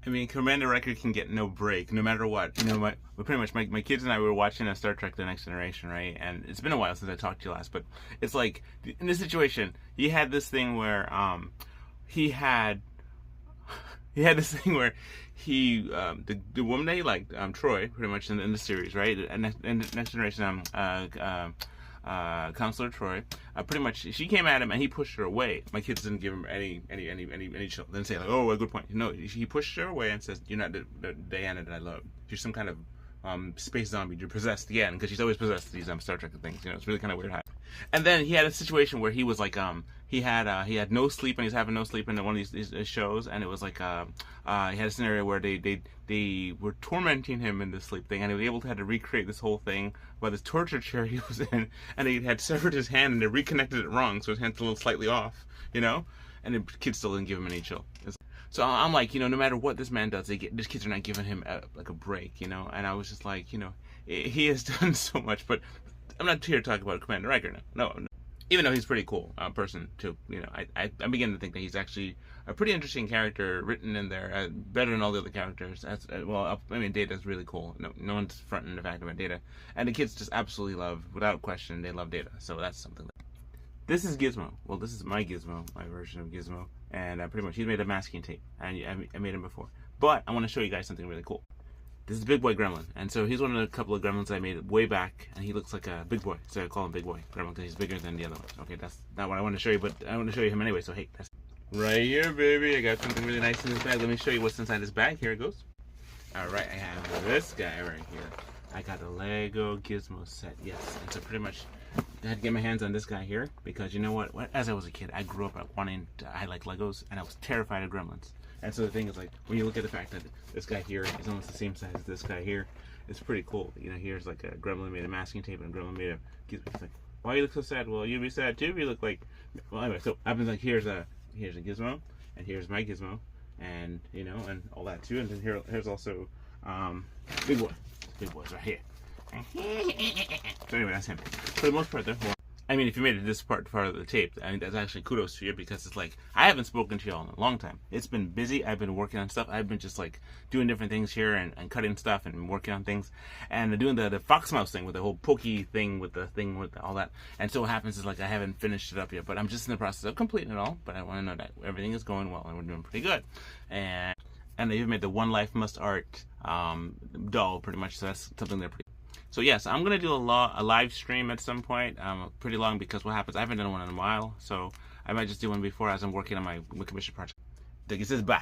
I mean, Commander Riker can get no break, no matter what. You know, pretty much my kids and I were watching a Star Trek: The Next Generation, right? And it's been a while since I talked to you last, but it's like in this situation, he had this thing where he had this thing where the woman that he liked, Troy, pretty much in the series, right? And in the Next Generation, Counselor Troy, pretty much she came at him and he pushed her away. My kids didn't give him any chill. Didn't say like, oh, a good point. No, he pushed her away and says, "You're not the Diana that I love. You're some kind of space zombie. You're possessed again," because she's always possessed these Star Trek things. You know, it's really kind of weird. And then he had a situation where he was like he had no sleep, and he was having no sleep in one of these shows, and it was like he had a scenario where they were tormenting him in this sleep thing, and he was able to recreate this whole thing by this torture chair he was in, and they had severed his hand and they reconnected it wrong, so his hand's a little slightly off, you know, and the kids still didn't give him any chill. So I'm like, you know, no matter what this man does, these kids are not giving him like a break, you know. And I was just like, you know, he has done so much, but I'm not here to talk about Commander Riker now. No. Even though he's a pretty cool person too, you know, I'm beginning to think that he's actually a pretty interesting character written in there, better than all the other characters. Well, I mean, Data's really cool. No one's fronting the fact about Data, and the kids just absolutely love, without question, they love Data. So that's something. This is Gizmo. Well, this is my Gizmo, my version of Gizmo, and pretty much he's made a masking tape, and I made him before. But I want to show you guys something really cool. This is Big Boy Gremlin, and so he's one of the couple of gremlins I made way back, and he looks like a big boy, so I call him Big Boy Gremlin because he's bigger than the other ones. Okay, that's not what I want to show you, but I want to show you him anyway, so hey, that's right here, baby. I got something really nice in this bag. Let me show you what's inside this bag. Here it goes. Alright, I have this guy right here. I got the Lego Gizmo set, yes, and so pretty much I had to get my hands on this guy here, because you know what, as I was a kid, I grew up I like Legos, and I was terrified of gremlins. And so the thing is, like, when you look at the fact that this guy here is almost the same size as this guy here, it's pretty cool. You know, here's like a gremlin made of masking tape and a gremlin made of Gizmo. It's like, why you look so sad? Well, you'd be sad too if you look like. Well, anyway, so happens like here's a Gizmo, and here's my Gizmo, and you know, and all that too. And then here's also Big Boy. Big Boy's right here. So anyway, that's him. For the most part, though. I mean, if you made it this part of the tape, I mean, that's actually kudos to you, because it's like, I haven't spoken to y'all in a long time. It's been busy. I've been working on stuff. I've been just like doing different things here and cutting stuff and working on things and doing the Fox Mouse thing with the whole pokey thing with all that. And so what happens is, like, I haven't finished it up yet, but I'm just in the process of completing it all. But I want to know that everything is going well and we're doing pretty good. And they even made the One Life Must Art doll, pretty much. So that's something they're pretty. So yes, I'm gonna do a live stream at some point, pretty long, because what happens, I haven't done one in a while, so I might just do one before as I'm working on my commission project. This is bye.